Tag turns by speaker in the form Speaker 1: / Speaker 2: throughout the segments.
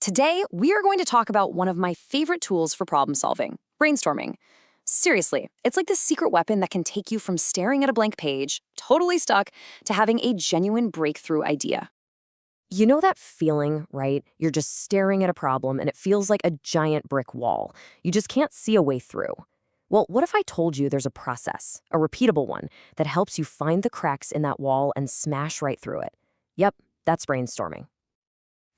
Speaker 1: Today, we are going to talk about one of my favorite tools for problem solving, brainstorming. Seriously, it's like this secret weapon that can take you from staring at a blank page, totally stuck, to having a genuine breakthrough idea.
Speaker 2: You know that feeling, right? You're just staring at a problem and it feels like a giant brick wall. You just can't see a way through. Well, what if I told you there's a process, a repeatable one, that helps you find the cracks in that wall and smash right through it? Yep, that's brainstorming.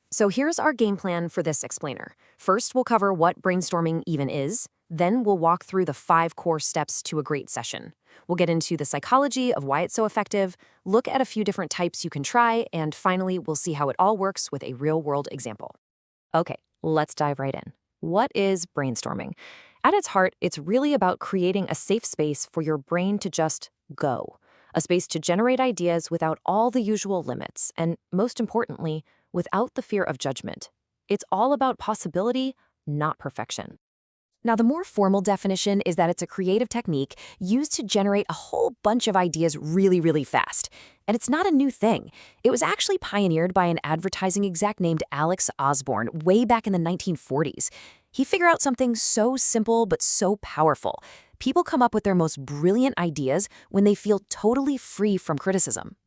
Speaker 2: So here's our game plan for this explainer. First, we'll cover what brainstorming even is. Then we'll walk through the 5 core steps to a great session. We'll get into the psychology of why it's so effective, look at a few different types you can try, and finally, we'll see how it all works with a real-world example. Okay, let's dive right in. What is brainstorming? At its heart, it's really about creating a safe space for your brain to just go. A space to generate ideas without all the usual limits, and most importantly, without the fear of judgment. It's all about possibility, not perfection. Now, the more formal definition is that it's a creative technique used to generate a whole bunch of ideas really fast. And it's not a new thing. It was actually pioneered by an advertising exec named Alex Osborne way back in the 1940s. He figured out something so simple but so powerful. People come up with their most brilliant ideas when they feel totally free from criticism.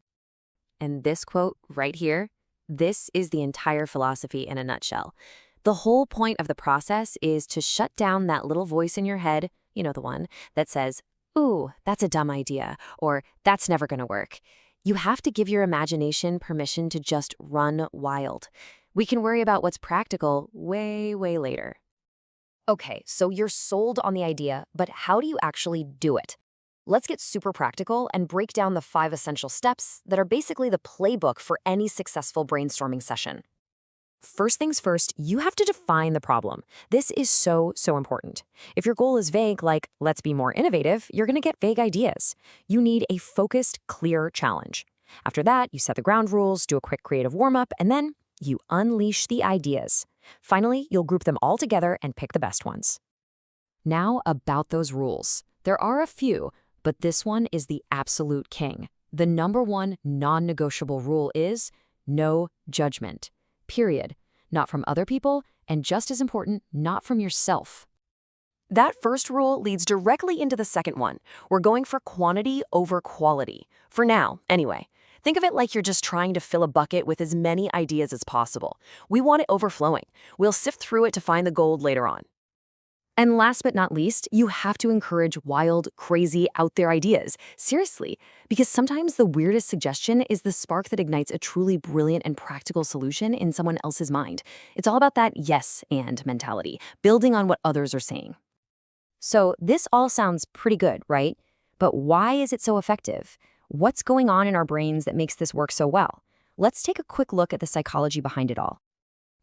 Speaker 2: And this quote right here, this is the entire philosophy in a nutshell. The whole point of the process is to shut down that little voice in your head, you know, the one that says, "Ooh, that's a dumb idea," or "That's never gonna work." You have to give your imagination permission to just run wild. We can worry about what's practical way later. Okay, so you're sold on the idea, but how do you actually do it? Let's get super practical and break down the 5 essential steps that are basically the playbook for any successful brainstorming session. First things first, you have to define the problem. This is so important. If your goal is vague, like, let's be more innovative, you're going to get vague ideas. You need a focused, clear challenge. After that, you set the ground rules, do a quick creative warm-up, and then you unleash the ideas. Finally, you'll group them all together and pick the best ones. Now, about those rules. There are a few, but this one is the absolute king. The number one non-negotiable rule is no judgment. Period. Not from other people, and just as important, not from yourself. That first rule leads directly into the second one. We're going for quantity over quality. For now, anyway. Think of it like you're just trying to fill a bucket with as many ideas as possible. We want it overflowing. We'll sift through it to find the gold later on. And last but not least, you have to encourage wild, crazy, out there ideas. Seriously, because sometimes the weirdest suggestion is the spark that ignites a truly brilliant and practical solution in someone else's mind. It's all about that yes and mentality, building on what others are saying. So this all sounds pretty good, right? But why is it so effective? What's going on in our brains that makes this work so well? Let's take a quick look at the psychology behind it all.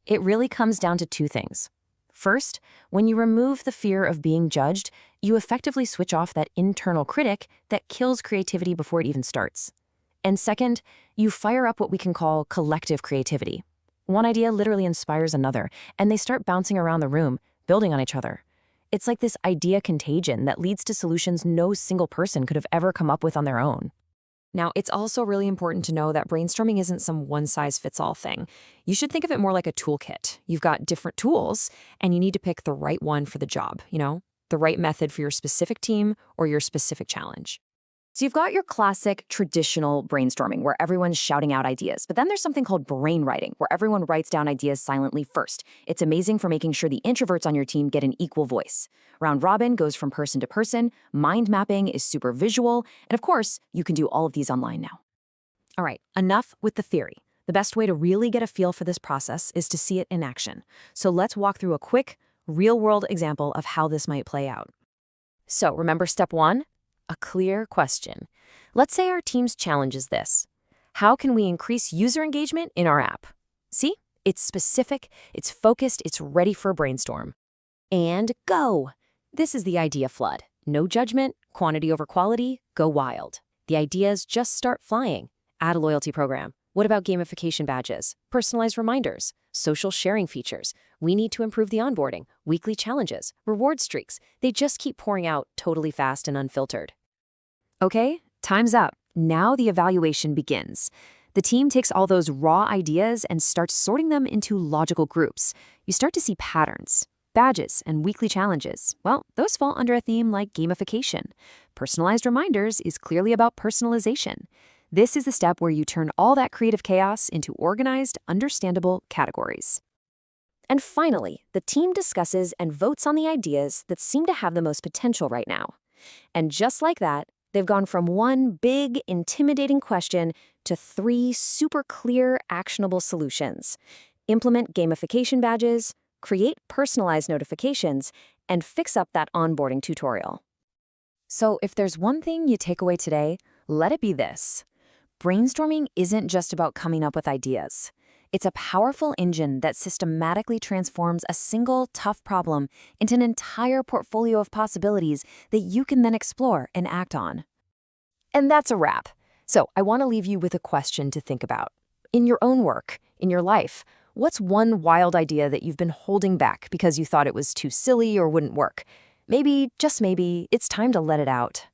Speaker 2: It really comes down to 2 things. First, when you remove the fear of being judged, you effectively switch off that internal critic that kills creativity before it even starts. And second, you fire up what we can call collective creativity. One idea literally inspires another, and they start bouncing around the room, building on each other. It's like this idea contagion that leads to solutions no single person could have ever come up with on their own. Now, it's also really important to know that brainstorming isn't some one-size-fits-all thing. You should think of it more like a toolkit. You've got different tools, and you need to pick the right one for the job, the right method for your specific team or your specific challenge. So you've got your classic traditional brainstorming where everyone's shouting out ideas, but then there's something called brainwriting where everyone writes down ideas silently first. It's amazing for making sure the introverts on your team get an equal voice. Round robin goes from person to person, mind mapping is super visual, and of course, you can do all of these online now. All right, enough with the theory. The best way to really get a feel for this process is to see it in action. So let's walk through a quick, real-world example of how this might play out. So remember step 1? A clear question. Let's say our team's challenge is this. How can we increase user engagement in our app? See? It's specific, it's focused, it's ready for a brainstorm. And go! This is the idea flood. No judgment, quantity over quality, go wild. The ideas just start flying. Add a loyalty program. What about gamification badges, personalized reminders, social sharing features? We need to improve the onboarding, weekly challenges, reward streaks. They just keep pouring out totally fast and unfiltered. Okay, time's up. Now the evaluation begins. The team takes all those raw ideas and starts sorting them into logical groups. You start to see patterns. Badges and weekly challenges, well, those fall under a theme like gamification. Personalized reminders is clearly about personalization. This is the step where you turn all that creative chaos into organized, understandable categories. And finally, the team discusses and votes on the ideas that seem to have the most potential right now. And just like that, they've gone from one big, intimidating question to 3 super clear, actionable solutions. Implement gamification badges, create personalized notifications, and fix up that onboarding tutorial. So if there's one thing you take away today, let it be this. Brainstorming isn't just about coming up with ideas. It's a powerful engine that systematically transforms a single tough problem into an entire portfolio of possibilities that you can then explore and act on. And that's a wrap. So I want to leave you with a question to think about. In your own work, in your life, what's one wild idea that you've been holding back because you thought it was too silly or wouldn't work? Maybe, just maybe, it's time to let it out.